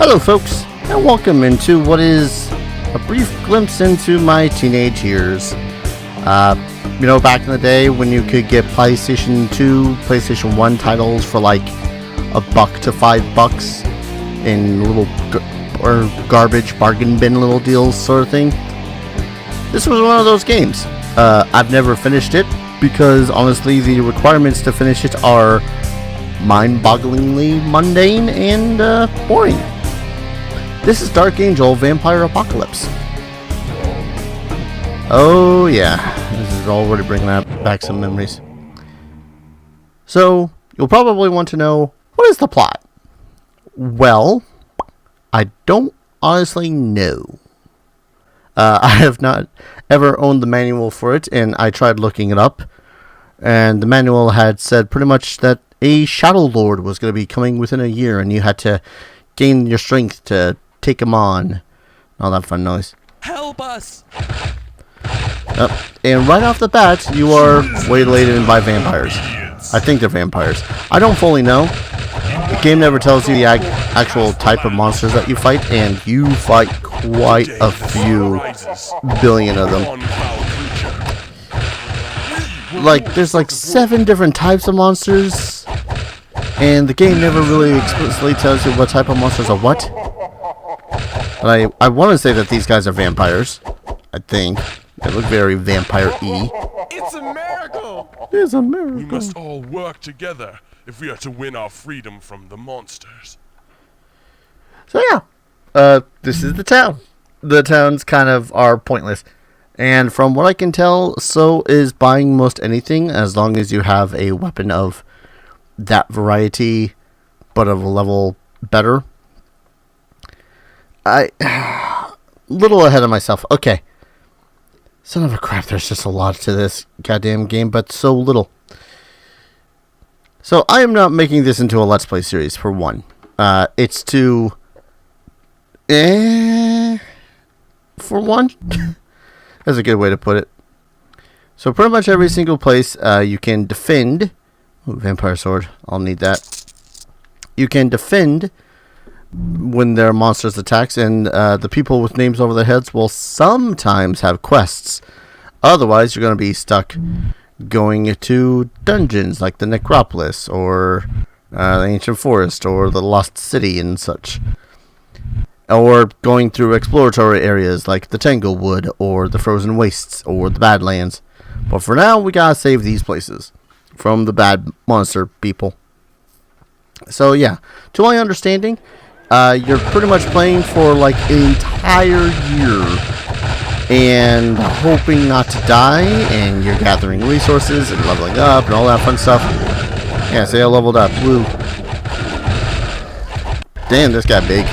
Hello folks, and welcome into what is a brief glimpse into my teenage years. Back in the day when you could get PlayStation 2, PlayStation 1 titles for like $1 to $5 in little garbage bargain bin little deals sort of thing. This was one of those games. I've never finished it because honestly the requirements to finish it are mind-bogglingly mundane and boring. This is Dark Angel Vampire Apocalypse. Oh yeah, this is already bringing back some memories. So, you'll probably want to know, what is the plot? Well, I don't honestly know. I have not ever owned the manual for it, and I tried looking it up, and the manual had said pretty much that a Shadow Lord was going to be coming within a year, and you had to gain your strength to take him on. All that fun noise. Help us! And right off the bat, you are waylaid by vampires. I think they're vampires. I don't fully know. The game never tells you the actual type of monsters that you fight, and you fight quite a few billion of them. There's 7 different types of monsters, and the game never really explicitly tells you what type of monsters are what. But I want to say that these guys are vampires. I think. They look very vampire-y. It's a miracle! It's a miracle. We must all work together if we are to win our freedom from the monsters. So yeah, this is the town. The towns kind of are pointless. And from what I can tell, so is buying most anything as long as you have a weapon of that variety, but of a level better. Little ahead of myself. Okay. Son of a crap, there's just a lot to this goddamn game, but so little. So, I am not making this into a Let's Play series, for one. It's to... for one? That's a good way to put it. So, pretty much every single place you can defend... Ooh, vampire sword. I'll need that. You can defend when there are monsters attacks, and the people with names over their heads will sometimes have quests. Otherwise, you're going to be stuck going to dungeons like the Necropolis, or the Ancient Forest, or the Lost City and such. Or going through exploratory areas like the Tanglewood, or the Frozen Wastes, or the Badlands. But for now, we gotta save these places from the bad monster people. So yeah, to my understanding, you're pretty much playing for like an entire year and hoping not to die, and you're gathering resources and leveling up and all that fun stuff. Yeah, see, I leveled up. Woo. Damn, this got big.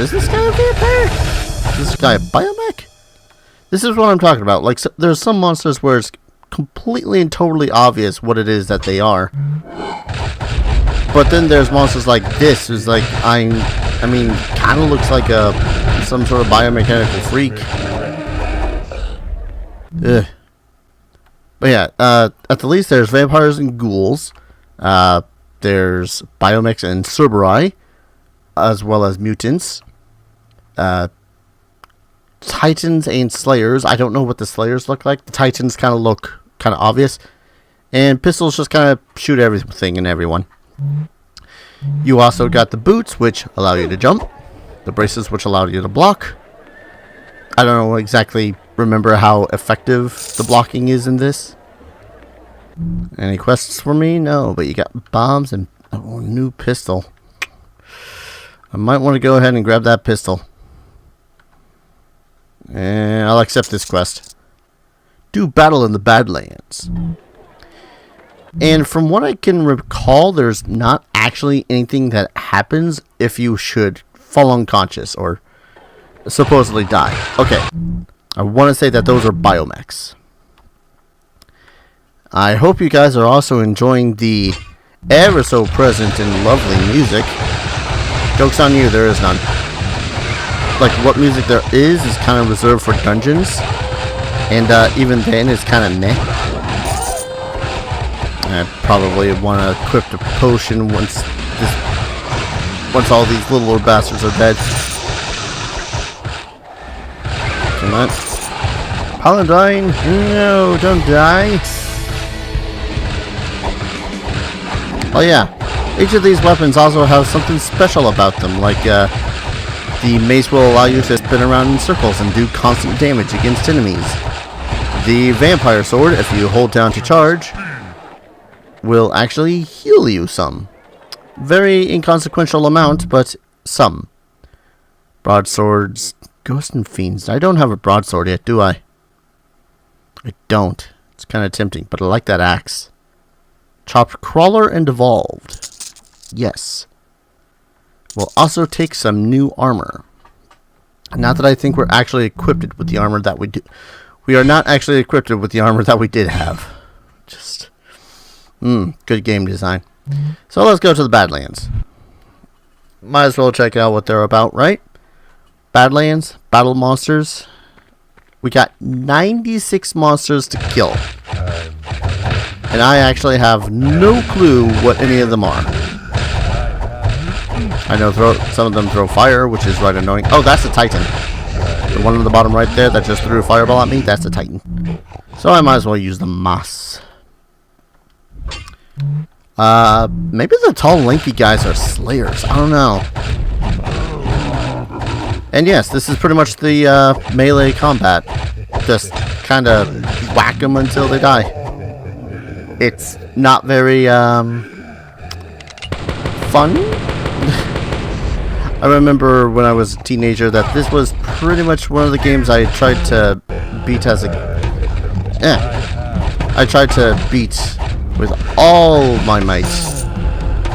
Is this guy a vampire? Is this guy a biomech? This is what I'm talking about. Like, there's some monsters where it's completely and totally obvious what it is that they are. But then there's monsters like this, who's like, kind of looks like some sort of biomechanical freak. Ugh. But yeah, at the least there's vampires and ghouls. There's biomechs and Cerberus, as well as mutants. Titans and Slayers. I don't know what the Slayers look like. The Titans kind of look kind of obvious. And pistols just kind of shoot everything and everyone. You also got the boots, which allow you to jump. The braces, which allow you to block. I don't exactly remember how effective the blocking is in this. Any quests for me? No, but you got bombs and a new pistol. I might want to go ahead and grab that pistol. And I'll accept this quest. Do battle in the Badlands. And from what I can recall, there's not actually anything that happens if you should fall unconscious or supposedly die. Okay. I want to say that those are biomechs. I hope you guys are also enjoying the ever so present and lovely music. Joke's on you, there is none. Like, what music there is kind of reserved for dungeons. And even then, it's kind of meh. I probably want to equip the potion once all these little bastards are dead. Come on. Paladine, no, don't die. Oh yeah, each of these weapons also has something special about them, like the mace will allow you to spin around in circles and do constant damage against enemies. The vampire sword, if you hold down to charge, will actually heal you some. Very inconsequential amount, but some. Broadswords, ghosts and fiends. I don't have a broadsword yet, do I? I don't. It's kind of tempting, but I like that axe. Chopped crawler and evolved. Yes. We'll also take some new armor. Not that I think we're actually equipped with the armor that we do. We are not actually equipped with the armor that we did have. Just, good game design. So let's go to the Badlands. Might as well check out what they're about, right? Badlands, battle monsters. We got 96 monsters to kill. And I actually have no clue what any of them are. I know some of them throw fire, which is right annoying. Oh, that's a Titan. The one on the bottom right there that just threw a fireball at me, that's a Titan. So I might as well use the moss. Maybe the tall, lanky guys are slayers. I don't know. And yes, this is pretty much the melee combat. Just kind of whack them until they die. It's not very fun. I remember when I was a teenager that this was pretty much one of the games I tried to beat as a... I tried to beat with all my might.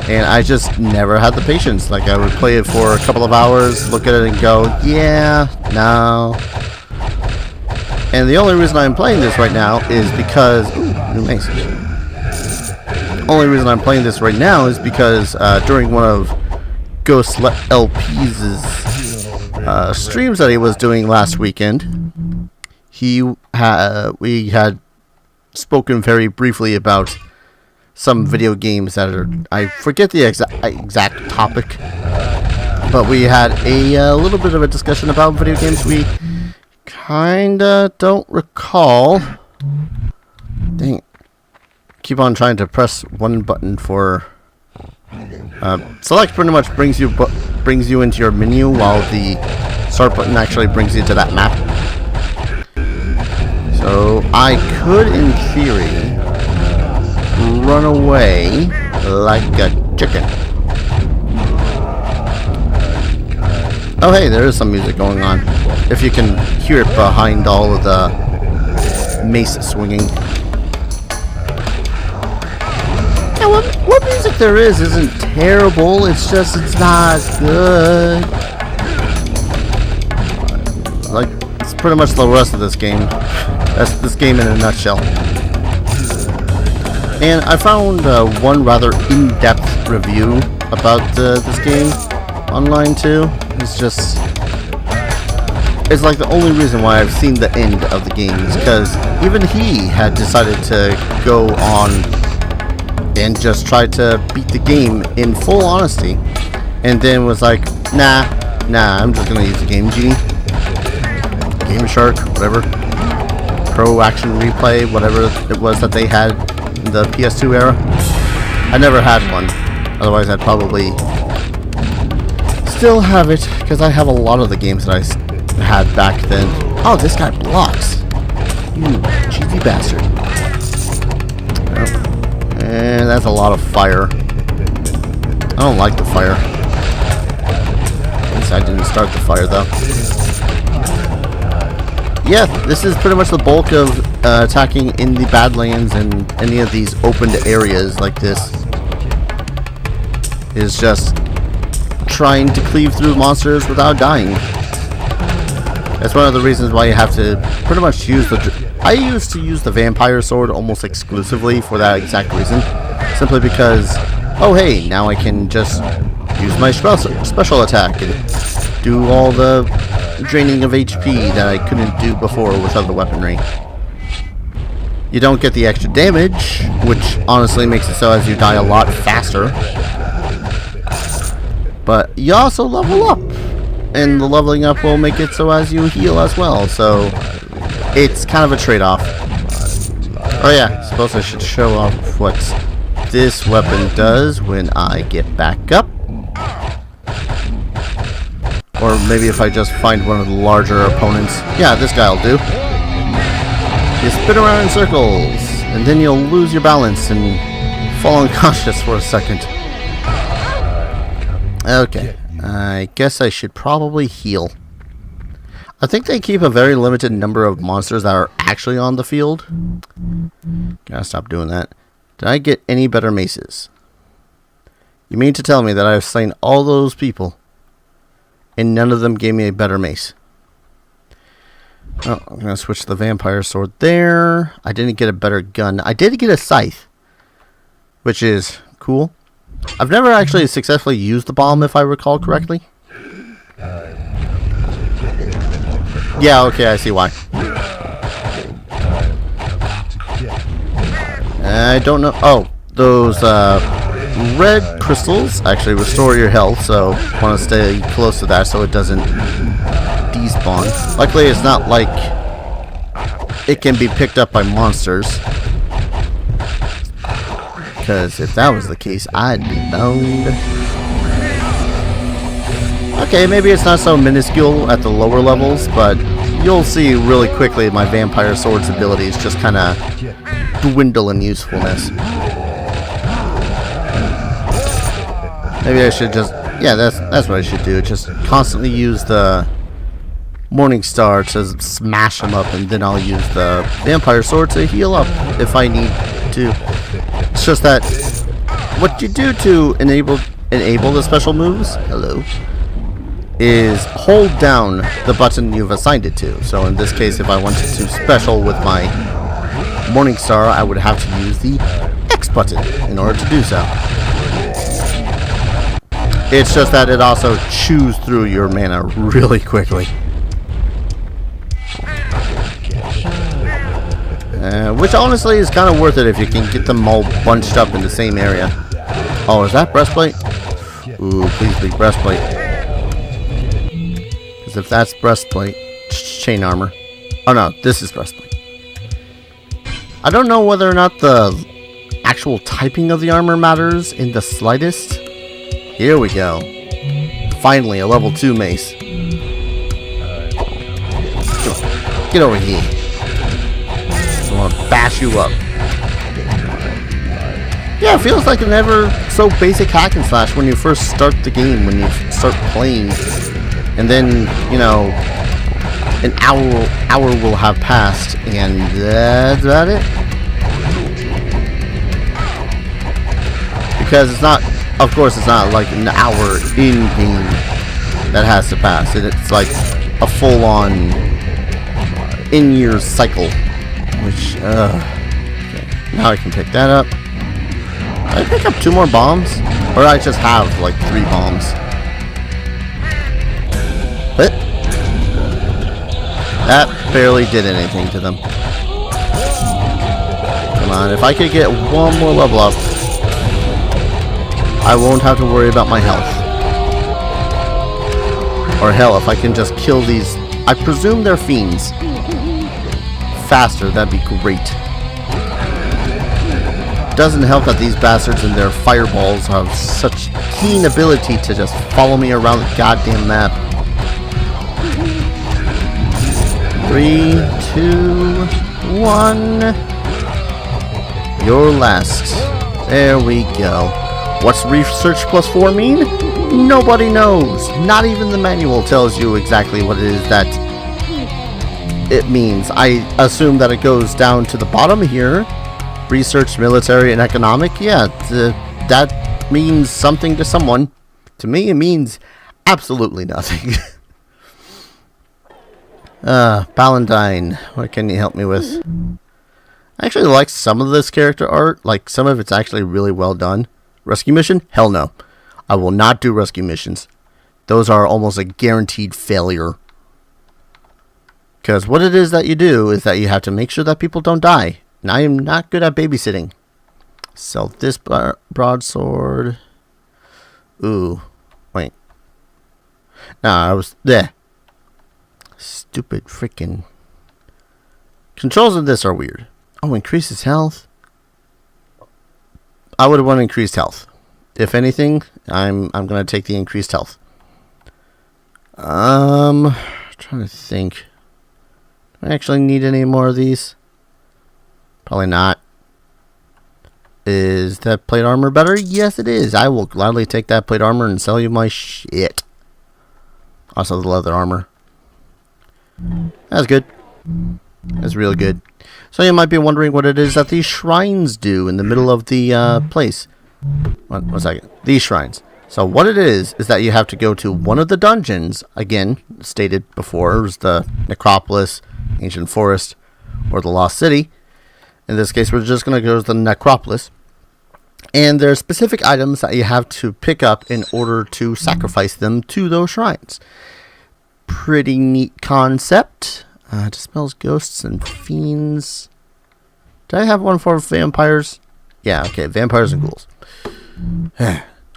And I just never had the patience. Like, I would play it for a couple of hours, look at it and go, yeah, no. And the only reason I'm playing this right now is because... Ooh, new message. Only reason I'm playing this right now is because during one of Ghost LP's streams that he was doing last weekend, we had spoken very briefly about some video games that are, I forget the exact topic, but we had a little bit of a discussion about video games we kinda don't recall. Dang it. Keep on trying to press one button for select. Pretty much brings you into your menu, while the start button actually brings you to that map. So I could, in theory, run away like a chicken. Oh hey, there is some music going on, if you can hear it behind all of the mace swinging. Yeah, what music there is isn't terrible, it's just it's not good. Like, it's pretty much the rest of this game. That's this game in a nutshell. And I found one rather in-depth review about this game online too. It's like the only reason why I've seen the end of the game is because even he had decided to go on and just try to beat the game in full honesty, and then was like, nah, I'm just gonna use the Game Genie, Game Shark, whatever, Pro Action Replay, whatever it was that they had in the PS2 era. I never had one, otherwise I'd probably still have it, because I have a lot of the games that I had back then. Oh, this guy blocks. You cheesy bastard. Yep. And that's a lot of fire. I don't like the fire. At least I didn't start the fire, though. Yeah, this is pretty much the bulk of attacking in the Badlands and any of these opened areas like this. Is just trying to cleave through monsters without dying. That's one of the reasons why you have to pretty much use I used to use the vampire sword almost exclusively for that exact reason. Simply because, oh hey, now I can just use my special attack and do all the draining of HP that I couldn't do before with other weaponry. You don't get the extra damage, which honestly makes it so as you die a lot faster. But you also level up. And the leveling up will make it so as you heal as well. So it's kind of a trade-off. Oh yeah, suppose I should show off what this weapon does when I get back up. Or maybe if I just find one of the larger opponents. Yeah, this guy will do. You spin around in circles, and then you'll lose your balance and fall unconscious for a second. Okay, I guess I should probably heal. I think they keep a very limited number of monsters that are actually on the field. Gotta stop doing that. Did I get any better maces? You mean to tell me that I've slain all those people and none of them gave me a better mace? Oh, I'm gonna switch the vampire sword there. I didn't get a better gun. I did get a scythe, which is cool. I've never actually successfully used the bomb, if I recall correctly. Yeah, okay, I see why. I don't know. Oh, those red crystals actually restore your health, so want to stay close to that so it doesn't despawn. Luckily, it's not like it can be picked up by monsters. Because if that was the case, I'd be boned. Okay, maybe it's not so minuscule at the lower levels, but you'll see really quickly my vampire sword's abilities just kind of dwindle in usefulness. Maybe I should just... yeah, that's what I should do. Just constantly use the Morning Star to smash them up, and then I'll use the vampire sword to heal up if I need to. It's just that what you do to enable the special moves, hello, is hold down the button you've assigned it to. So in this case, if I wanted to special with my Morning Star, I would have to use the X button in order to do so. It's just that it also chews through your mana really quickly. Which honestly is kind of worth it if you can get them all bunched up in the same area. Oh, is that breastplate? Ooh, please be breastplate. Because if that's breastplate, it's chain armor. Oh no, this is breastplate. I don't know whether or not the actual typing of the armor matters in the slightest. Here we go. Finally, a level 2 mace. Get over here. I want to bash you up. Yeah, it feels like an ever so basic hack and slash when you first start the game, when you start playing. And then, you know, an hour will have passed, and that's about it. Because it's not, of course, it's not like an hour in-game that has to pass. It's like a full-on in-year cycle. Which, okay. Now I can pick that up. Did I pick up 2 more bombs? Or I just have, like, 3 bombs? But that barely did anything to them. Come on, if I could get 1 more level up, I won't have to worry about my health. Or hell, if I can just kill these... I presume they're fiends. Faster, that'd be great. Doesn't help that these bastards and their fireballs have such keen ability to just follow me around the goddamn map. 3, 2, 1. Your last. There we go. What's Research Plus 4 mean? Nobody knows. Not even the manual tells you exactly what it is that it means. I assume that it goes down to the bottom here. Research, military, and economic. Yeah, that means something to someone. To me, it means absolutely nothing. Paladine, what can you help me with? I actually like some of this character art. Like, some of it's actually really well done. Rescue mission? Hell no. I will not do rescue missions. Those are almost a guaranteed failure. Because what it is that you do is that you have to make sure that people don't die. And I am not good at babysitting. Sell this broadsword. Ooh. Wait. Nah, I was there. Stupid freaking. Controls of this are weird. Oh, increases health. I would want increased health. If anything, I'm gonna take the increased health. Trying to think. Do I actually need any more of these? Probably not. Is that plate armor better? Yes, it is. I will gladly take that plate armor and sell you my shit. Also, the leather armor. That's good. That's real good. So you might be wondering what it is that these shrines do in the middle of the place. One second. These shrines. So what it is that you have to go to one of the dungeons, again, stated before, it was the Necropolis, Ancient Forest, or the Lost City. In this case, we're just going to go to the Necropolis. And there are specific items that you have to pick up in order to sacrifice them to those shrines. Pretty neat concept. Dispels ghosts and fiends. Did I have one for vampires? Yeah, okay, vampires and ghouls.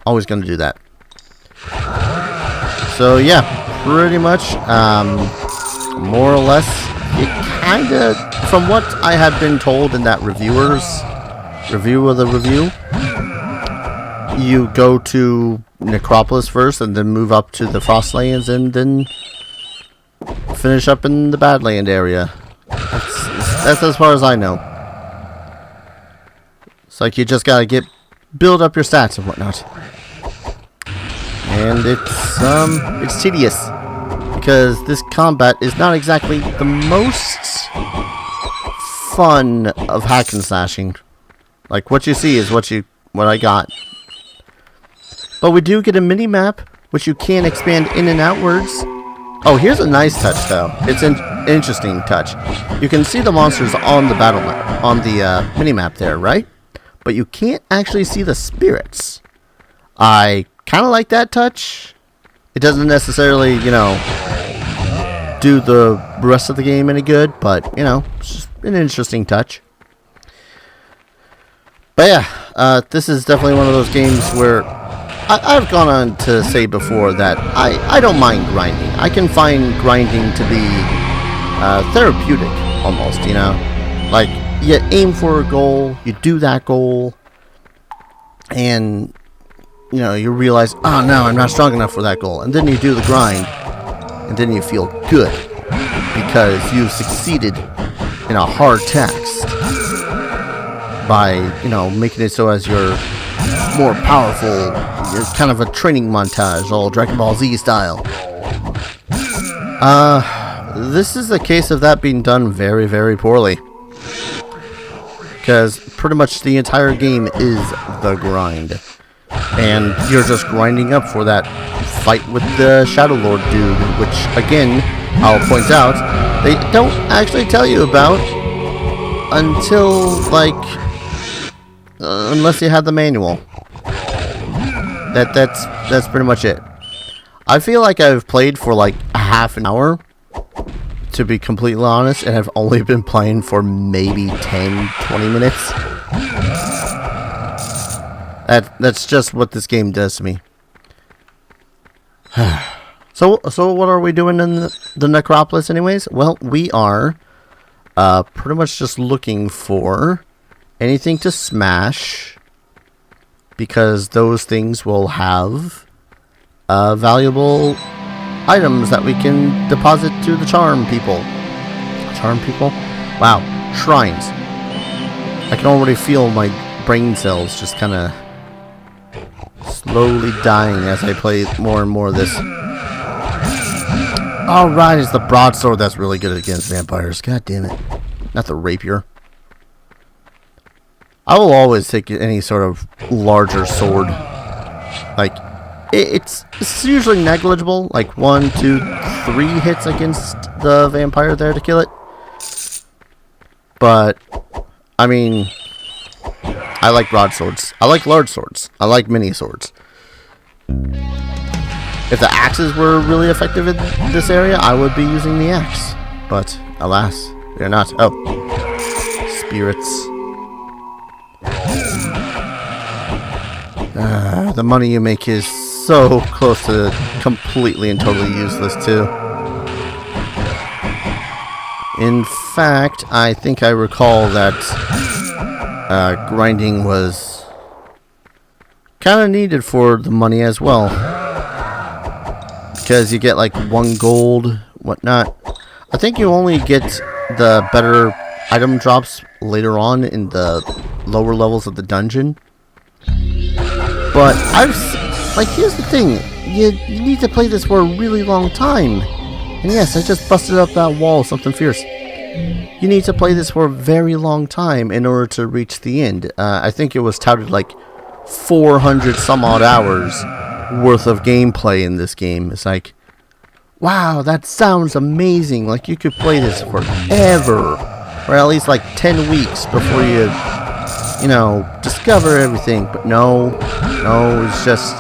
Always going to do that. So yeah, pretty much, more or less, it kind of, from what I have been told in that reviewer's review of the review, you go to Necropolis first and then move up to the Frostlands and then finish up in the Badland area. That's as far as I know. It's like you just gotta build up your stats and whatnot. And it's tedious because this combat is not exactly the most fun of hack and slashing. Like what you see is what I got. But we do get a mini map which you can expand in and outwards. Oh, here's a nice touch though. It's an interesting touch. You can see the monsters on the battle map, on the mini map there, right? But you can't actually see the spirits. I kind of like that touch. It doesn't necessarily, do the rest of the game any good, but, it's just an interesting touch. But yeah, this is definitely one of those games where I've gone on to say before that I don't mind grinding. I can find grinding to be therapeutic, almost, Like, you aim for a goal, you do that goal, and, you realize, oh no, I'm not strong enough for that goal. And then you do the grind, and then you feel good, because you've succeeded in a hard task by, making it so as you're more powerful. It's kind of a training montage, all Dragon Ball Z style. This is a case of that being done very, very poorly. Because pretty much the entire game is the grind. And you're just grinding up for that fight with the Shadow Lord dude, which, again, I'll point out, they don't actually tell you about until, unless you have the manual. That's pretty much it. I feel like I've played for a half an hour, to be completely honest, and I've only been playing for maybe 10-20 minutes. That's just what this game does to me. So what are we doing in the Necropolis anyways? Well, we are pretty much just looking for anything to smash, because those things will have valuable items that we can deposit to the charm people. Charm people? Wow. Shrines. I can already feel my brain cells just kind of slowly dying as I play more and more of this. Alright, it's the broadsword that's really good against vampires. God damn it. Not the rapier. I will always take any sort of larger sword. It's usually negligible, 1, 2, 3 hits against the vampire there to kill it. But, I mean, I like broadswords. I like large swords. I like mini swords. If the axes were really effective in this area, I would be using the axe. But, alas, they're not. Oh. spirits. The money you make is so close to completely and totally useless too. In fact, I think I recall that grinding was kind of needed for the money as well. Because you get like 1 gold, whatnot. I think you only get the better item drops later on in the lower levels of the dungeon. But here's the thing. You need to play this for a really long time. And yes, I just busted up that wall, something fierce. You need to play this for a very long time in order to reach the end. I think it was touted like 400 some odd hours worth of gameplay in this game. It's like, wow, that sounds amazing. Like you could play this forever. Or at least like 10 weeks before you discover everything. But no, it's just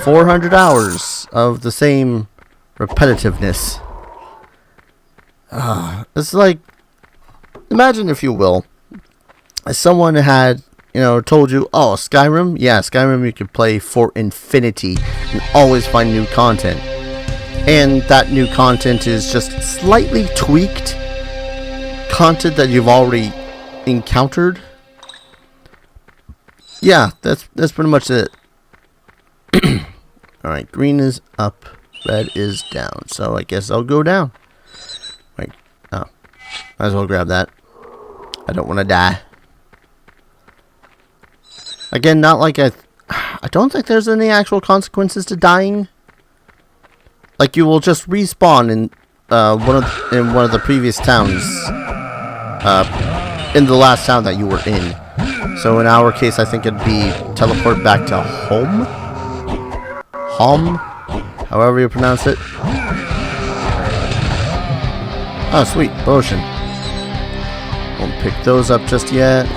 400 hours of the same repetitiveness. It's like, imagine if you will, if someone had, told you, oh, Skyrim? Yeah, Skyrim you could play for infinity and always find new content. And that new content is just slightly tweaked content that you've already encountered. Yeah, that's pretty much it. Alright, green is up, red is down. So I guess I'll go down. Wait, oh. Might as well grab that. I don't want to die. Again, not like I don't think there's any actual consequences to dying. Like you will just respawn in one of the previous towns. In the last town that you were in. So in our case, I think it'd be teleport back to home. Home, however you pronounce it. Oh, sweet, potion. Won't pick those up just yet.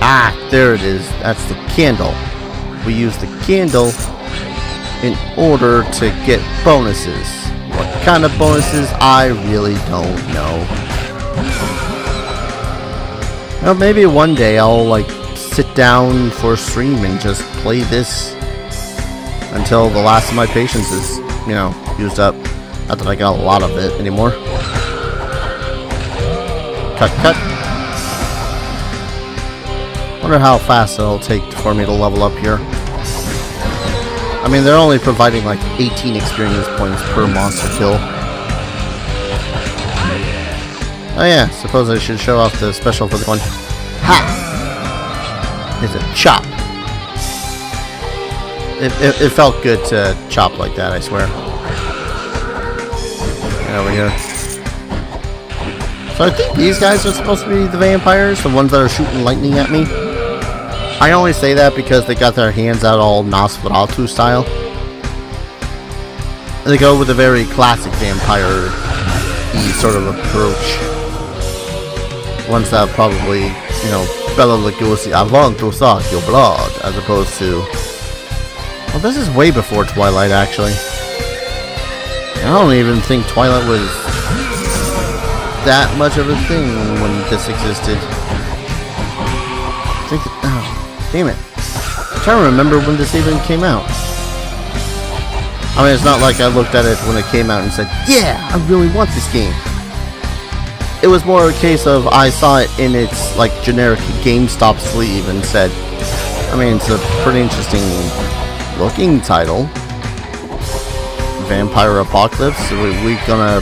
Ah, there it is. That's the candle. We use the candle in order to get bonuses. What kind of bonuses? I really don't know. Well, maybe one day I'll sit down for a stream and just play this until the last of my patience is, used up. Not that I got a lot of it anymore. Cut. Wonder how fast it'll take for me to level up here. I mean, they're only providing 18 experience points per monster kill. Oh yeah, suppose I should show off the special for this one. Ha! It's a chop. It felt good to chop like that, I swear. There we go. So I think these guys are supposed to be the vampires, the ones that are shooting lightning at me. I only say that because they got their hands out all Nosferatu style. They go with a very classic vampire-y sort of approach. Ones that probably, Bela Lugosi, I want to suck your blood, as opposed to... Well, this is way before Twilight, actually. I don't even think Twilight was that much of a thing when this existed. I think... Oh, damn it. I'm trying to remember when this even came out. I mean, it's not like I looked at it when it came out and said, yeah, I really want this game. It was more a case of I saw it in its generic GameStop sleeve and said, I mean, it's a pretty interesting looking title. Vampire Apocalypse. So we gonna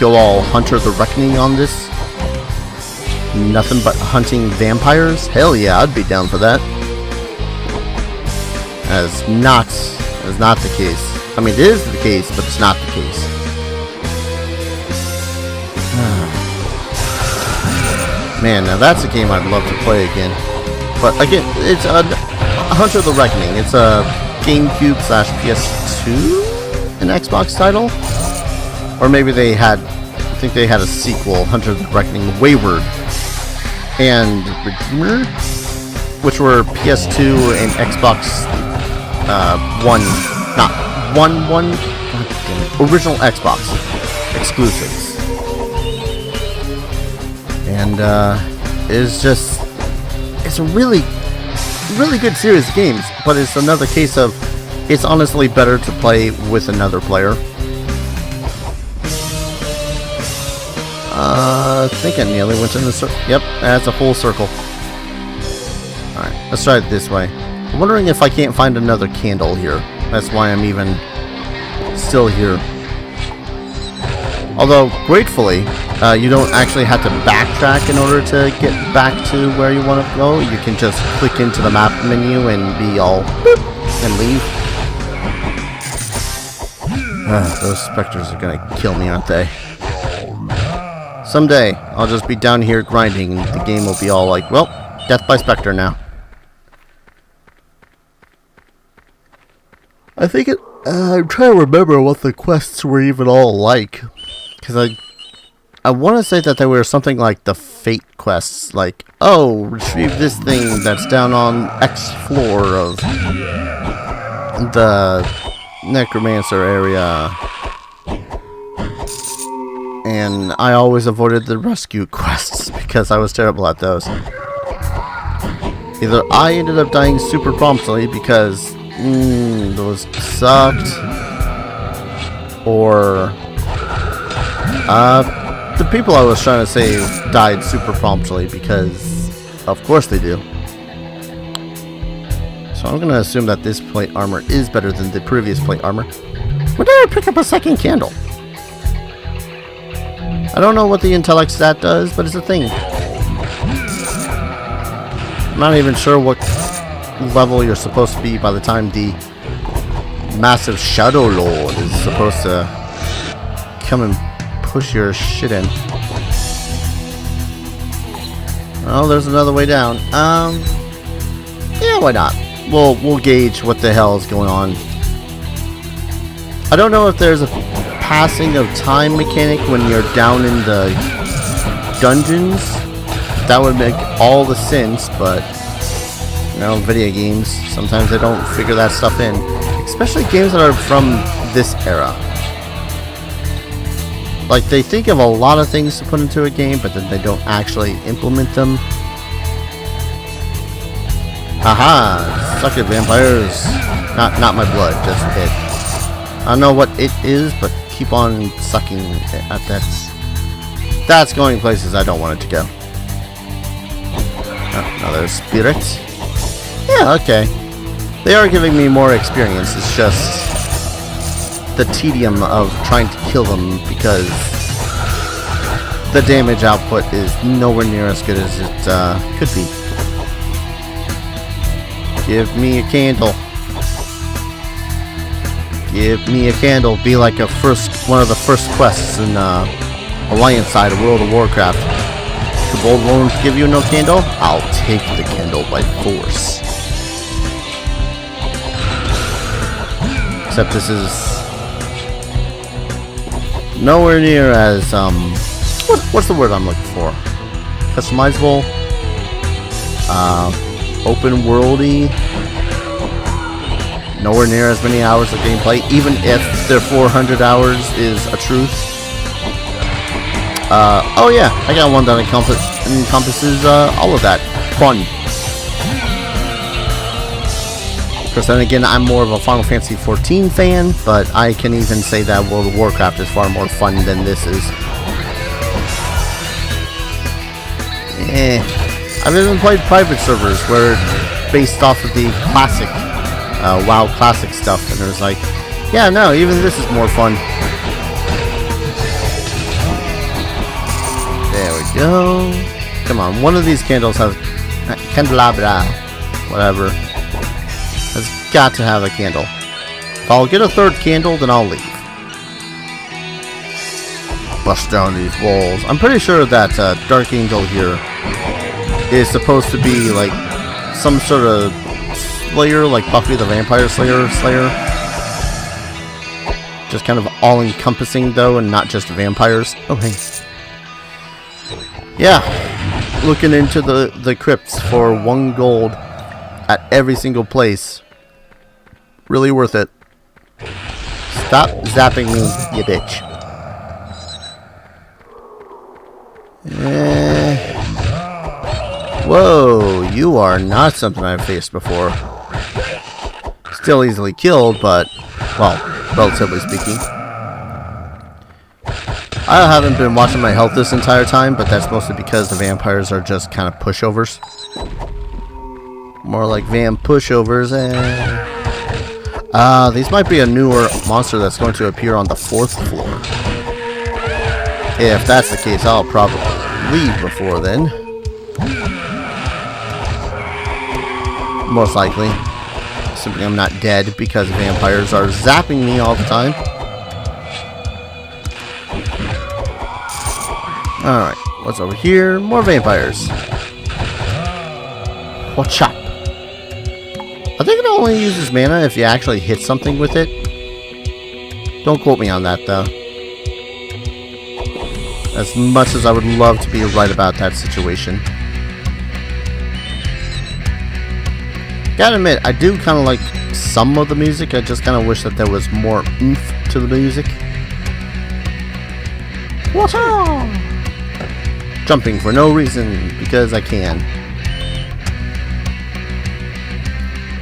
go all Hunter the Reckoning on this? Nothing but hunting vampires? Hell yeah, I'd be down for that. That is not the case. I mean, it is the case, but it's not the case. Man, now that's a game I'd love to play again. But again, it's a Hunter the Reckoning. It's a GameCube/PS2 an Xbox title, or maybe I think they had a sequel, Hunter the Reckoning Wayward and Redeemer, which were PS2 and Xbox One, not one, original Xbox exclusives. And is just, it's a really good series of games, but it's another case of it's honestly better to play with another player. I think I nearly went in the circle. Yep, that's a full circle. Alright, let's try it this way. I'm wondering if I can't find another candle here. That's why I'm even still here. Although, gratefully, you don't actually have to backtrack in order to get back to where you want to go. You can just click into the map menu and be all boop and leave. Those specters are gonna kill me, aren't they? Someday, I'll just be down here grinding and the game will be all like, well, death by specter now. I think I'm trying to remember what the quests were even all like. Because I want to say that they were something like the fate quests. Like, oh, retrieve this thing that's down on X floor of the necromancer area. And I always avoided the rescue quests because I was terrible at those. Either I ended up dying super promptly because those sucked, or the people I was trying to save died super promptly because of course they do. So I'm going to assume that this plate armor is better than the previous plate armor. When did I pick up a second candle? I don't know what the intellect stat does, but it's a thing. I'm not even sure what level you're supposed to be by the time the massive Shadow Lord is supposed to come and push your shit in. Oh, there's another way down. Yeah, why not? We'll gauge what the hell is going on. I don't know if there's a passing of time mechanic when you're down in the dungeons. That would make all the sense, but you know, video games, sometimes they don't figure that stuff in. Especially games that are from this era. Like, they think of a lot of things to put into a game, but then they don't actually implement them. Haha! Suck it, vampires! Not my blood, just it. I don't know what it is, but keep on sucking at that's going places I don't want it to go. Another spirit. Yeah, okay. They are giving me more experience. It's just the tedium of trying to kill them because the damage output is nowhere near as good as it could be. Give me a candle. Give me a candle. Be like one of the first quests in Alliance side of World of Warcraft. Kobold won't give you no candle? I'll take the candle by force. Except this is nowhere near as what's the word I'm looking for? Customizable, open worldy. Nowhere near as many hours of gameplay, even if their 400 hours is a truth. Oh yeah, I got one that encompasses all of that fun. Of course, then again, I'm more of a Final Fantasy XIV fan, but I can even say that World of Warcraft is far more fun than this is. I've even played private servers where it's based off of the classic WoW classic stuff, and there's like, yeah, no, even this is more fun. There we go. Come on, one of these candles has candelabra, whatever. Has got to have a candle. If I'll get a third candle, then I'll leave. Bust down these walls. I'm pretty sure that Dark Angel here is supposed to be like some sort of Slayer, like Buffy the Vampire Slayer. Just kind of all-encompassing, though, and not just vampires. Oh, hey. Yeah. Looking into the crypts for 1 gold at every single place. Really worth it. Stop zapping me, you bitch. Whoa, you are not something I've faced before. Still easily killed, but, well, relatively speaking. I haven't been watching my health this entire time, but that's mostly because the vampires are just kind of pushovers. More like pushovers. These might be a newer monster that's going to appear on the 4th floor. If that's the case, I'll probably leave before then. Most likely. Assuming I'm not dead because vampires are zapping me all the time. Alright, what's over here? More vampires. Watch out. I think it only uses mana if you actually hit something with it. Don't quote me on that, though. As much as I would love to be right about that situation. Gotta admit, I do kind of like some of the music. I just kind of wish that there was more oomph to the music. Whatcha? Jumping for no reason, because I can.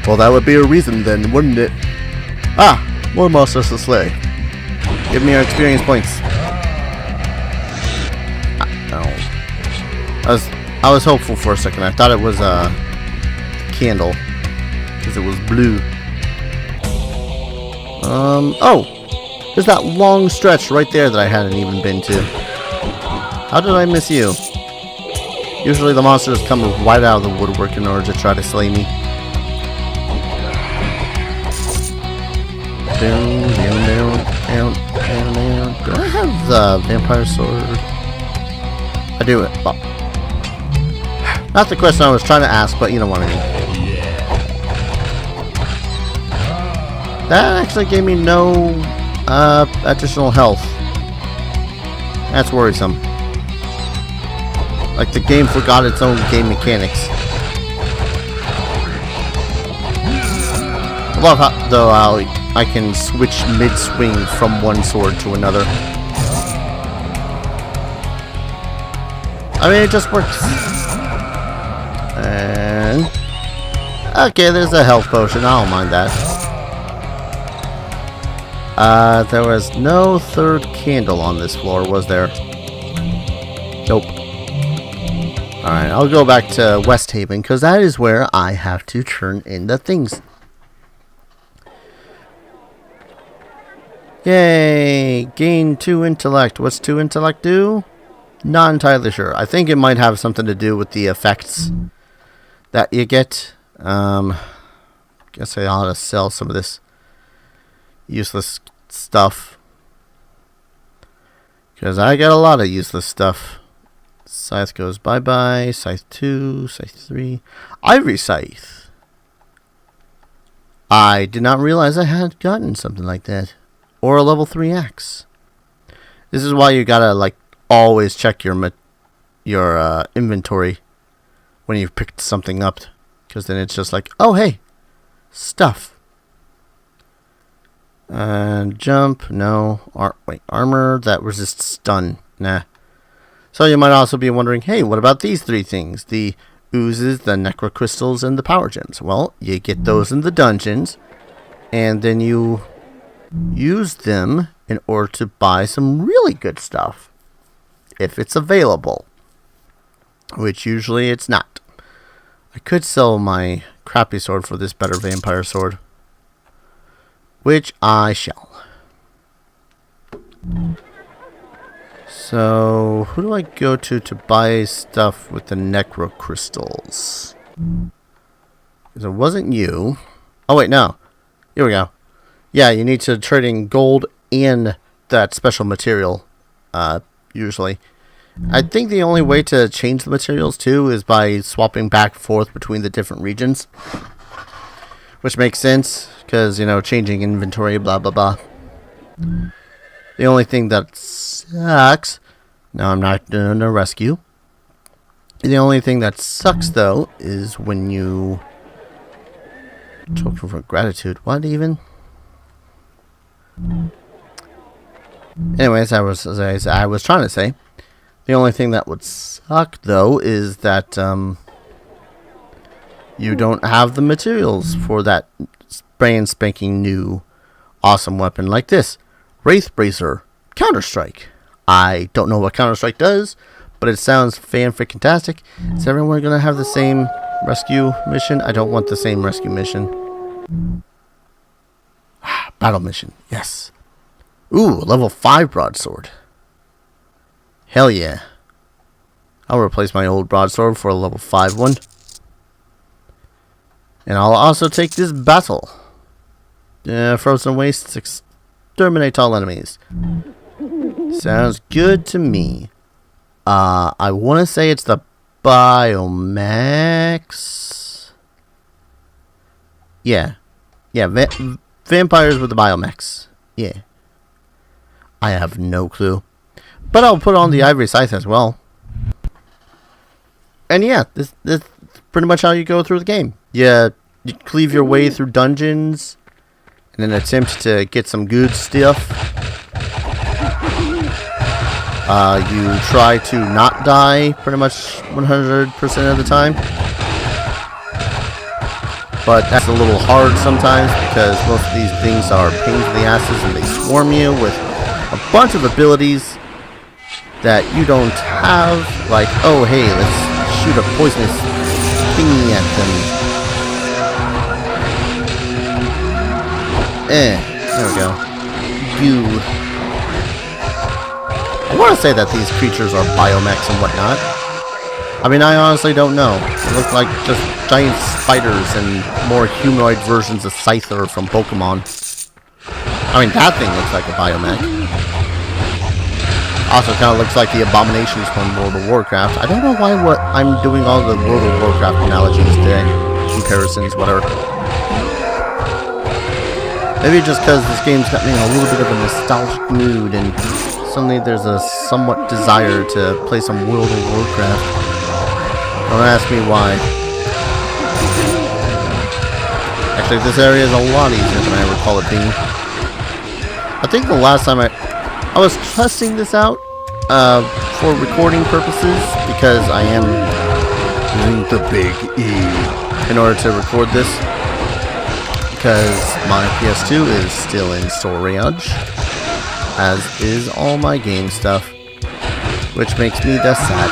Well, that would be a reason then, wouldn't it? Ah! More monsters to slay. Give me your experience points. I was hopeful for a second. I thought it was a candle. Because it was blue. Oh! There's that long stretch right there that I hadn't even been to. How did I miss you? Usually the monsters come right out of the woodwork in order to try to slay me. Down. Do I have the vampire sword? I do it. Well, not the question I was trying to ask, but you know what I mean. That actually gave me no additional health. That's worrisome. Like the game forgot its own game mechanics. I love how, though, I can switch mid-swing from one sword to another. I mean, it just works. And... okay, there's a health potion. I don't mind that. There was no third candle on this floor, was there? Nope. Alright, I'll go back to West Haven, because that is where I have to turn in the things. Yay! Gain 2 intellect. What's 2 intellect do? Not entirely sure. I think it might have something to do with the effects that you get. Guess I ought to sell some of this useless stuff. Because I got a lot of useless stuff. Scythe goes bye-bye. Scythe 2. Scythe 3. Ivory Scythe. I did not realize I had gotten something like that. Or a level 3 axe. This is why you gotta, like, always check your inventory when you've picked something up. Because then it's just like, oh, hey. Stuff. And jump. No. Wait, armor that resists stun. Nah. So you might also be wondering, hey, what about these 3 things? The oozes, the necrocrystals, and the power gems. Well, you get those in the dungeons. And then you use them in order to buy some really good stuff. If it's available. Which usually it's not. I could sell my crappy sword for this better vampire sword. Which I shall. So, who do I go to buy stuff with the necrocrystals? Because it wasn't you. Oh wait, no. Here we go. Yeah, you need to trade in gold and that special material, usually. I think the only way to change the materials, too, is by swapping back and forth between the different regions. Which makes sense, because, you know, changing inventory, blah, blah, blah. The only thing that sucks... No, I'm not doing a rescue. The only thing that sucks, though, is when you... Token for gratitude. What, even? Anyways, as I was trying to say, the only thing that would suck, though, is that you don't have the materials for that brand spanking new awesome weapon like this. Wraith Bracer Counter-Strike. I don't know what Counter-Strike does, but it sounds fan-freaking-tastic. Is everyone going to have the same rescue mission? I don't want the same rescue mission. Battle mission. Yes. Ooh, level 5 broadsword. Hell yeah. I'll replace my old broadsword for a level 5 one. And I'll also take this battle. Frozen wastes, exterminate all enemies. Sounds good to me. I want to say it's the Biomax. Yeah. Yeah, vampires with the Biomax. Yeah. I have no clue. But I'll put on the Ivory Scythe as well. And yeah, this is pretty much how you go through the game. You cleave your way through dungeons and then attempt to get some good stuff. You try to not die pretty much 100% of the time. But that's a little hard sometimes because most of these things are pains in the asses and they swarm you with a bunch of abilities that you don't have. Like, oh hey, let's shoot a poisonous thingy at them. There we go. I want to say that these creatures are Biomax and whatnot. I mean, I honestly don't know. They look like just giant spiders and more humanoid versions of Scyther from Pokemon. I mean, that thing looks like a Biomax. Also kind of looks like the abominations from World of Warcraft. I don't know why I'm doing all the World of Warcraft analogies today. Comparisons, whatever. Maybe just because this game's got me in a little bit of a nostalgic mood and suddenly there's a somewhat desire to play some World of Warcraft. Don't ask me why. Actually, this area is a lot easier than I recall it being. I think the last time I was testing this out for recording purposes because I am using the big E in order to record this because my PS2 is still in storage, as is all my game stuff, which makes me that sad.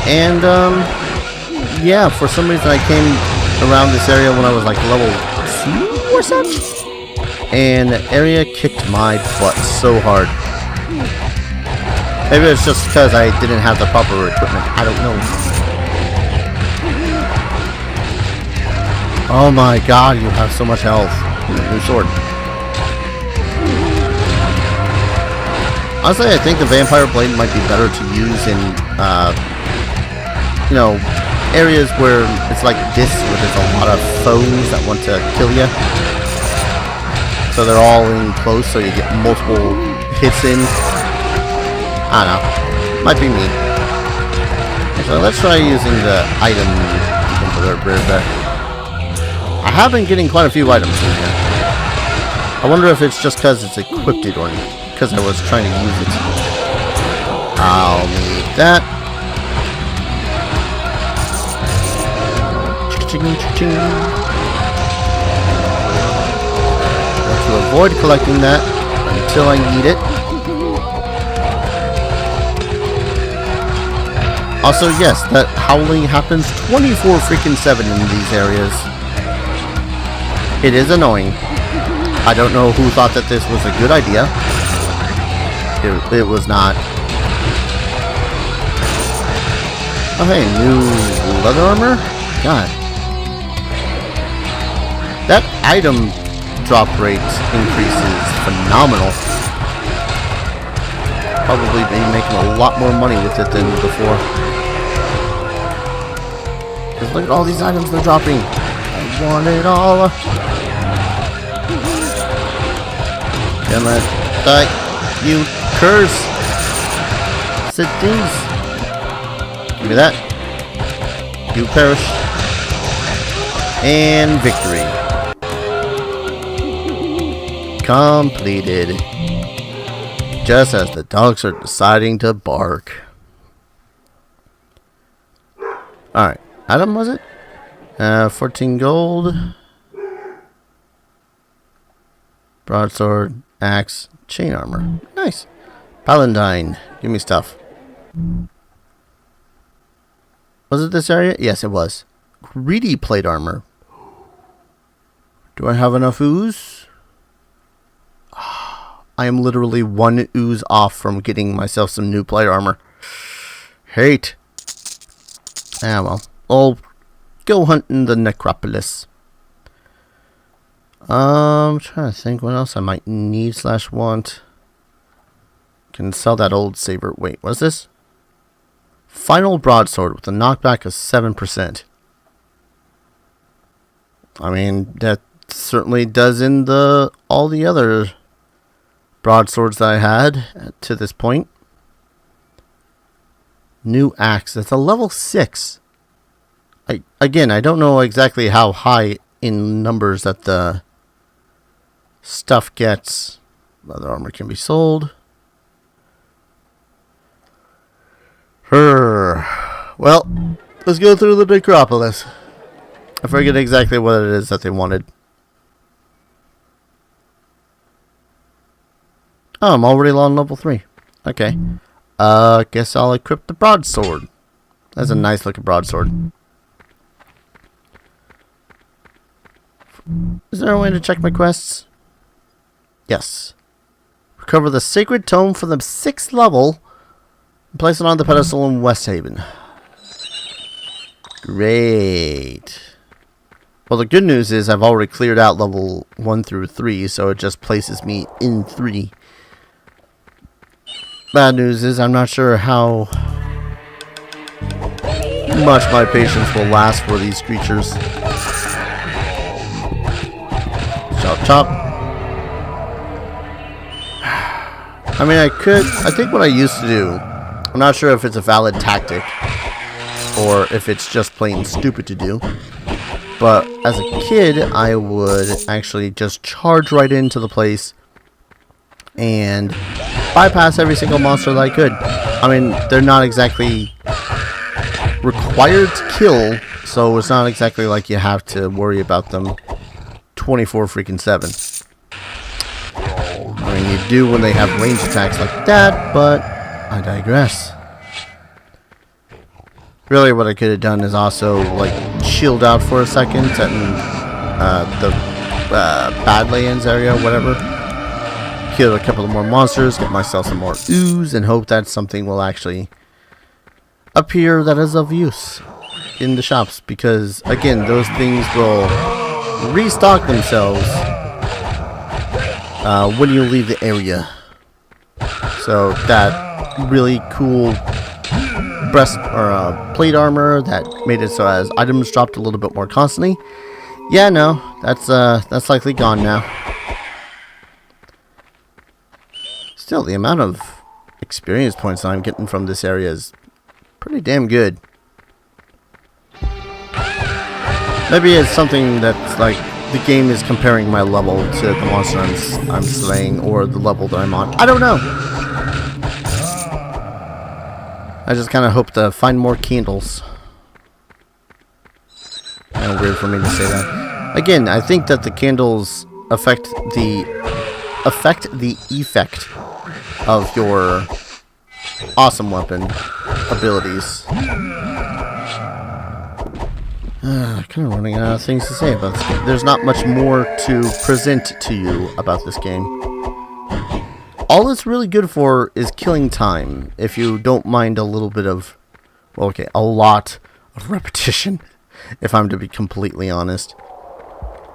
And yeah, for some reason I came around this area when I was like level 2 or such, and the area kicked my butt so hard. Maybe it's just because I didn't have the proper equipment. I don't know. Oh my god, you have so much health. New sword. Honestly, I think the Vampire Blade might be better to use in, you know, areas where it's like this, where there's a lot of foes that want to kill you. So they're all in close, so you get multiple hits in. I don't know. Might be me. So let's try using the item there. I have been getting quite a few items in here. I wonder if it's just because it's equipped or because I was trying to use it. I'll need that. To avoid collecting that until I need it. Also, yes, that howling happens 24/7 in these areas. It is annoying. I don't know who thought that this was a good idea. It was not. Oh hey, new leather armor? God. That item drop rate increase is phenomenal. Probably be making a lot more money with it than before. Because look at all these items they're dropping. I want it all. Come on, die, you curse. Sit things. Give me that. You perish. And victory. Completed. Just as the dogs are deciding to bark. Alright. Item, was it? 14 gold. Broadsword, axe, chain armor. Nice. Paladine, give me stuff. Was it this area? Yes, it was. Greedy plate armor. Do I have enough ooze? I am literally one ooze off from getting myself some new plate armor. Hate. Ah, well. I'll go hunting the necropolis. I'm trying to think what else I might need / want. Can sell that old saber. Wait, what's this? Final broadsword with a knockback of 7%. I mean, that certainly does in all the other broadswords that I had to this point. New axe. That's a level 6. Again, I don't know exactly how high in numbers that the stuff gets. Leather armor can be sold. Well, let's go through the necropolis. I forget exactly what it is that they wanted. Oh, I'm already on level 3. Okay. Guess I'll equip the broadsword. That's a nice looking broadsword. Is there a way to check my quests? Yes. Recover the sacred tome for the 6th level and place it on the pedestal in West Haven. Great. Well, the good news is I've already cleared out level 1 through 3, so it just places me in 3. Bad news is I'm not sure how much my patience will last for these creatures. Chop, chop. I mean, I think what I used to do, I'm not sure if it's a valid tactic or if it's just plain stupid to do, but as a kid, I would actually just charge right into the place and bypass every single monster that I could. I mean, they're not exactly required to kill, so it's not exactly like you have to worry about them 24 freaking 7. I mean, you do when they have range attacks like that, but I digress. Really, what I could have done is also, like, chilled out for a second in the Badlands area, whatever. Kill a couple of more monsters, get myself some more ooze, and hope that something will actually appear that is of use in the shops. Because, again, those things will restock themselves when you leave the area. So that really cool breast or plate armor that made it so as items dropped a little bit more constantly. Yeah, no, that's likely gone now. Still, the amount of experience points that I'm getting from this area is pretty damn good. Maybe it's something that's like the game is comparing my level to the monster I'm slaying or the level that I'm on. I don't know. I just kind of hope to find more candles. Kind of weird for me to say that. Again, I think that the candles affect the effect of your awesome weapon abilities. Kind of running out of things to say about this game. There's not much more to present to you about this game. All it's really good for is killing time, if you don't mind a little bit of, well, okay, a lot of repetition, if I'm to be completely honest.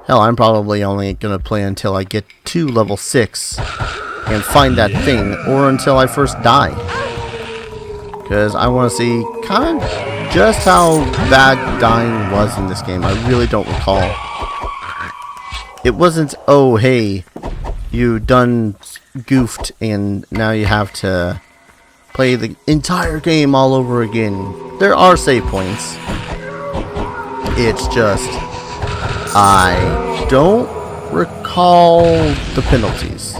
Hell, I'm probably only going to play until I get to level 6 and find that thing, or until I first die. Because I want to see kind of just how bad dying was in this game. I really don't recall. It wasn't, oh, hey, you done goofed and now you have to play the entire game all over again. There are save points. It's just I don't recall the penalties.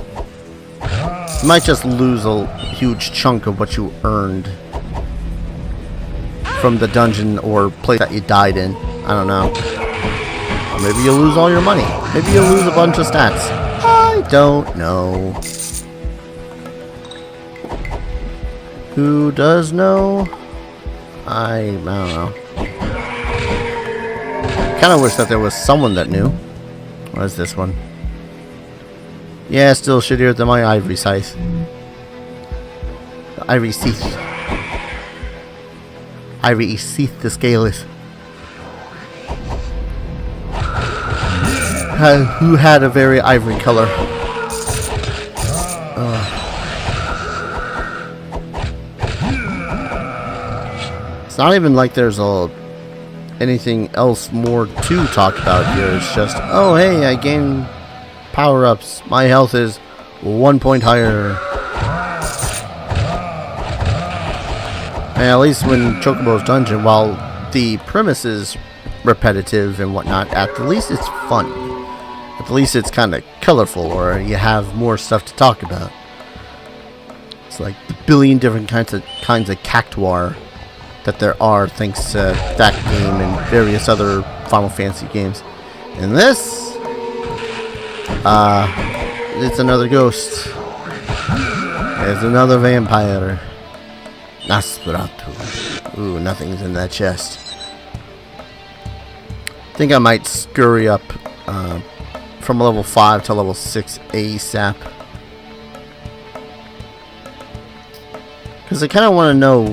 You might just lose a huge chunk of what you earned from the dungeon or place that you died in. I don't know. Or maybe you'll lose all your money. Maybe you'll lose a bunch of stats. I don't know. Who does know? I don't know. Kind of wish that there was someone that knew. What is this one? Yeah, still shittier than my ivory scythe. The ivory Seath. Ivory Seath the Scaleless. Who had a very ivory color. It's not even like there's anything else more to talk about here. It's just, oh hey, I gained power-ups. My health is 1 point higher. And at least when Chocobo's Dungeon, while the premise is repetitive and whatnot, at the least it's fun. At least it's kind of colorful, or you have more stuff to talk about. It's like the billion different kinds of cactuar that there are thanks to that game and various other Final Fantasy games. And this, it's another ghost. It's another vampire. Nosferatu. Ooh, nothing's in that chest. I think I might scurry up from level 5 to level 6 ASAP. Because I kind of want to know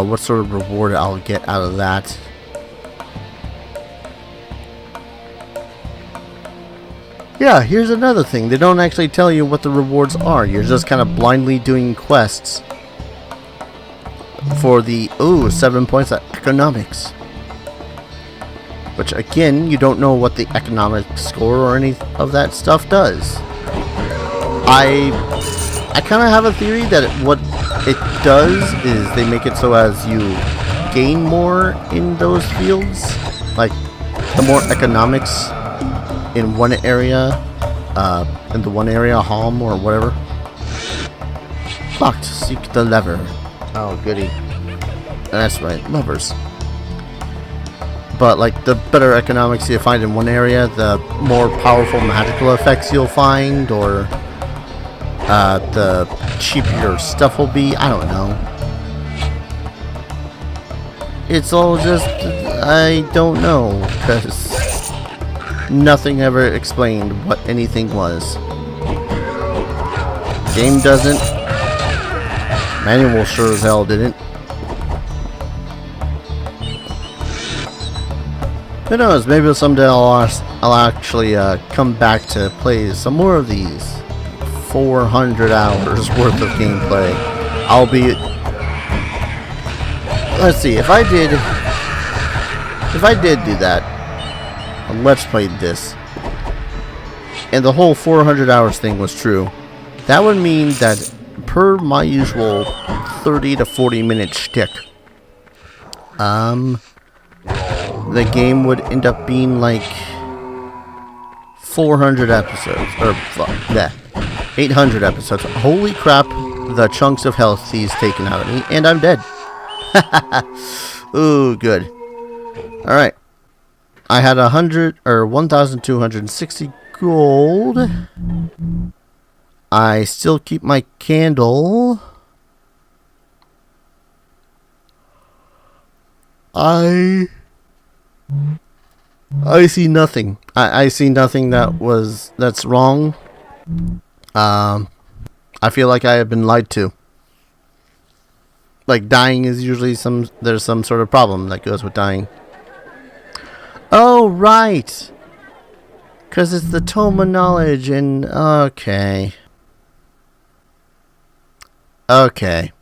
what sort of reward I'll get out of that. Yeah, here's another thing. They don't actually tell you what the rewards are. You're just kind of blindly doing quests for the 7 points of economics. Which again, you don't know what the economic score or any of that stuff does. I kind of have a theory that what it does is they make it so as you gain more in those fields. Like, the more economics in one area, in the one area, home or whatever. Locked, seek the lever. Oh, goody. That's right, levers. But, like, the better economics you find in one area, the more powerful magical effects you'll find, or the cheaper your stuff will be. I don't know. It's all just, I don't know, because nothing ever explained what anything was. Game doesn't. Manual sure as hell didn't. Who knows, maybe someday I'll actually come back to play some more of these. 400 hours worth of gameplay. I'll be... Let's see, if I did do that, let's play this, and the whole 400 hours thing was true, that would mean that per my usual 30 to 40 minute shtick, the game would end up being like 400 episodes, or 800 episodes. Holy crap, the chunks of health he's taken out of me, and I'm dead. Ooh, good. Alright. I had 1,260 gold. I still keep my candle. I see nothing. I see nothing that's wrong. I feel like I have been lied to. Like, dying is usually there's some sort of problem that goes with dying. Oh, right. Because it's the Tome of Knowledge and... Okay. Okay.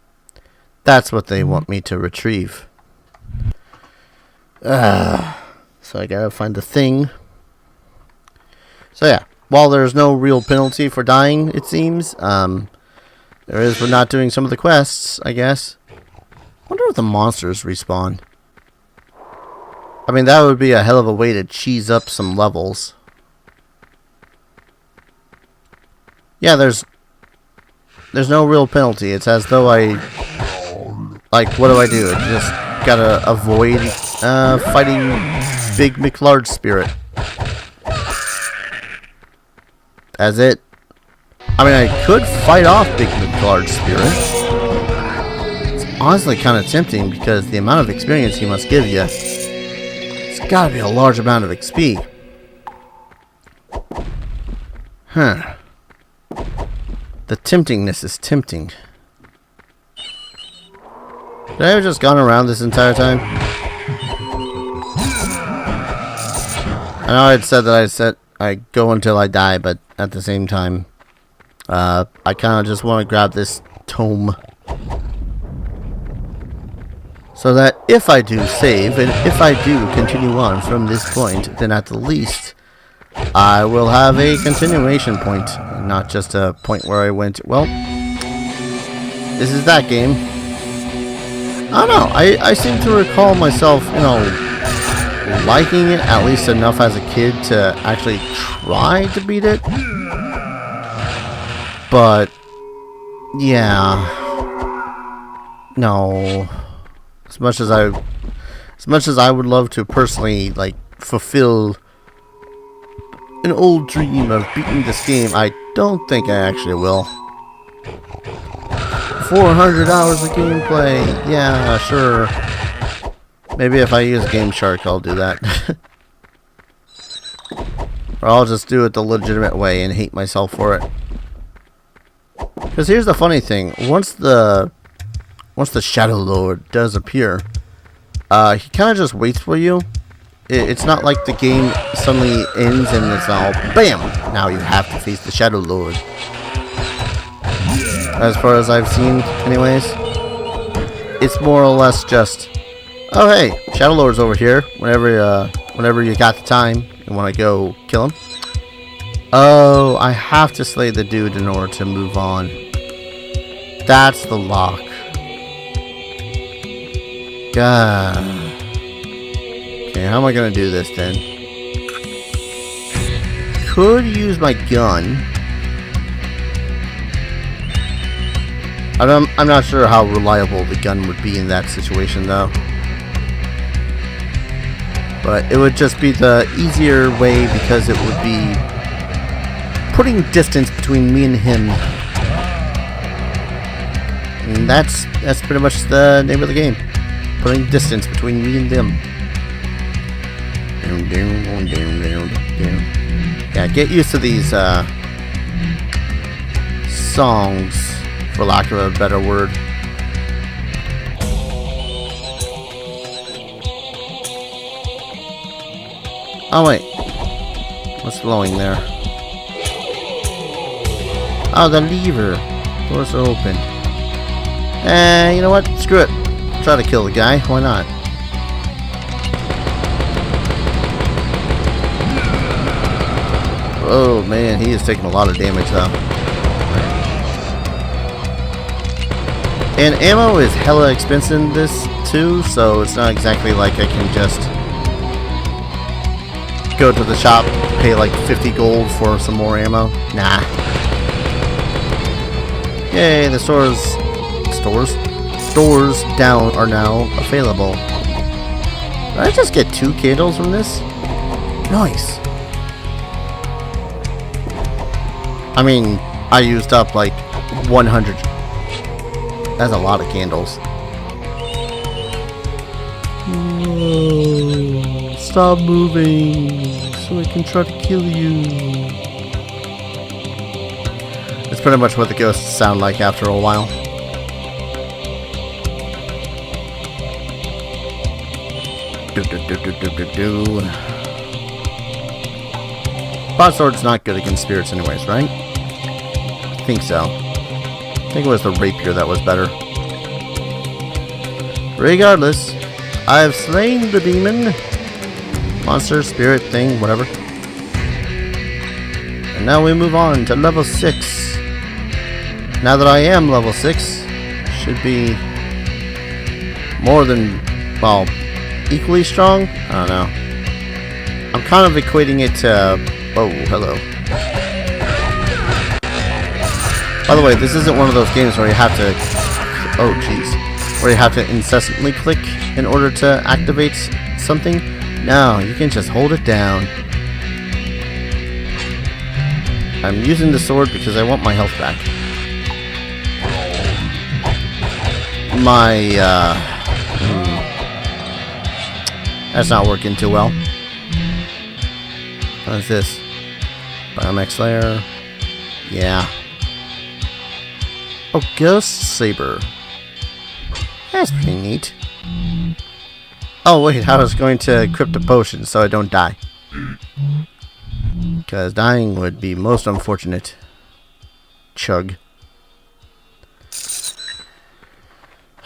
That's what they want me to retrieve. So I gotta find the thing. So yeah. While there's no real penalty for dying, it seems, there is for not doing some of the quests, I guess. I wonder if the monsters respawn. I mean, that would be a hell of a way to cheese up some levels. Yeah, there's no real penalty. It's as though I... Like, what do? I just gotta avoid fighting Big McLarge spirit. That's it. I mean, I could fight off Big McLarge spirit. It's honestly kind of tempting because the amount of experience he must give you. It's gotta be a large amount of XP. Huh. The temptingness is tempting. Did I have just gone around this entire time? I know I had said that I go until I die, but at the same time, I kind of just want to grab this tome. So that if I do save, and if I do continue on from this point, then at the least, I will have a continuation point, not just a point where I went, well, this is that game. I don't know, I seem to recall myself, you know, liking it at least enough as a kid to actually try to beat it. But, yeah. No. As much as I would love to personally, like, fulfill an old dream of beating this game, I don't think I actually will. 400 hours of gameplay. Yeah, sure. Maybe if I use Game Shark, I'll do that. Or I'll just do it the legitimate way and hate myself for it. Because here's the funny thing. Once the Shadow Lord does appear, he kind of just waits for you. It's not like the game suddenly ends and it's all BAM! Now you have to face the Shadow Lord. As far as I've seen, anyways. It's more or less just, oh hey, Shadow Lord's over here. Whenever you got the time and want to go kill him. Oh, I have to slay the dude in order to move on. That's the lock. God. Okay, how am I gonna do this then? Could use my gun. I'm not sure how reliable the gun would be in that situation though. But it would just be the easier way because it would be putting distance between me and him. And that's pretty much the name of the game. Putting distance between me and them. Yeah, get used to these songs, for lack of a better word. Oh wait, what's glowing there? Oh, the lever. Doors are open. You know what? Screw it. Try to kill the guy. Why not? Oh man, he is taking a lot of damage though. And ammo is hella expensive in this too, so it's not exactly like I can just go to the shop, pay like 50 gold for some more ammo. Nah. Yay, the stores down are now available. Did I just get 2 candles from this? Nice. I mean, I used up like 100. That's a lot of candles. Oh, stop moving so I can try to kill you. It's pretty much what the ghosts sound like after a while. Broadsword's not good against spirits anyways, right? I think so. I think it was the rapier that was better. Regardless, I have slain the demon. Monster, spirit, thing, whatever. And now we move on to level 6. Now that I am level 6, should be more than, well, equally strong? I don't know. I'm kind of equating it to... Oh, hello. By the way, this isn't one of those games where you have to... Oh, jeez. Where you have to incessantly click in order to activate something. No, you can just hold it down. I'm using the sword because I want my health back. That's not working too well. What is this? Biomax Slayer. Yeah. Oh, Ghost Saber. That's pretty neat. Oh, wait, I was going to equip the potion so I don't die. Because dying would be most unfortunate. Chug.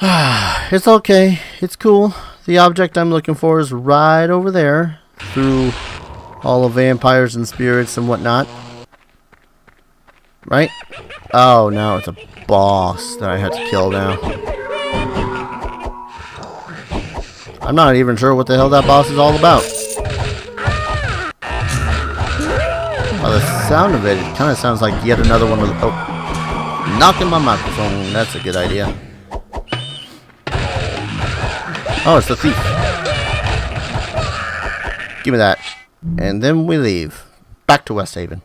It's okay. It's cool. The object I'm looking for is right over there. Through all the vampires and spirits and whatnot. Right? Oh, no, it's a boss that I had to kill now. I'm not even sure what the hell that boss is all about. By the sound of it, it kind of sounds like yet another one of the... Oh, knocking my microphone. That's a good idea. Oh, it's the thief. Give me that. And then we leave. Back to West Haven.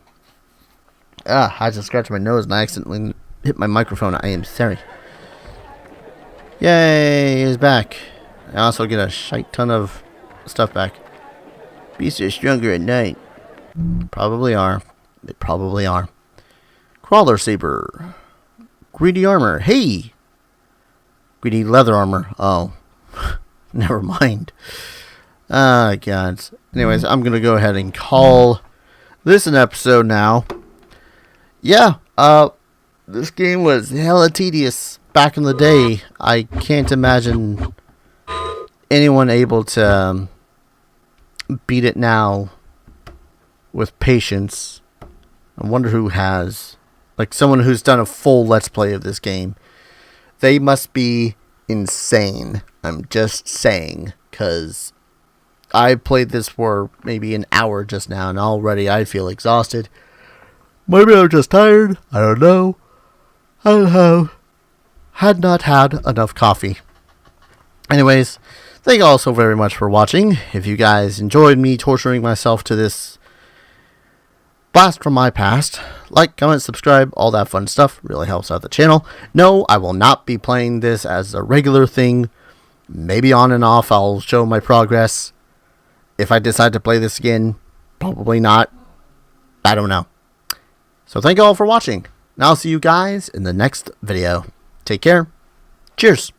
Ah, I just scratched my nose and I accidentally hit my microphone. I am sorry. Yay, he's back. I also get a shite ton of stuff back. Beasts are stronger at night. Probably are. They probably are. Crawler Saber. Greedy Armor. Hey! Greedy Leather Armor. Oh. Never mind. Ah, God. Anyways, I'm going to go ahead and call this an episode now. Yeah, this game was hella tedious back in the day. I can't imagine anyone able to beat it now with patience. I wonder who has. Like someone who's done a full Let's Play of this game. They must be insane. I'm just saying, because I played this for maybe an hour just now, and already I feel exhausted. Maybe I'm just tired. I don't know. Had not had enough coffee. Anyways, thank you all so very much for watching. If you guys enjoyed me torturing myself to this blast from my past, like, comment, subscribe, all that fun stuff really helps out the channel. No, I will not be playing this as a regular thing. Maybe on and off I'll show my progress. If I decide to play this again, probably not. I don't know. So thank you all for watching. And I'll see you guys in the next video. Take care. Cheers.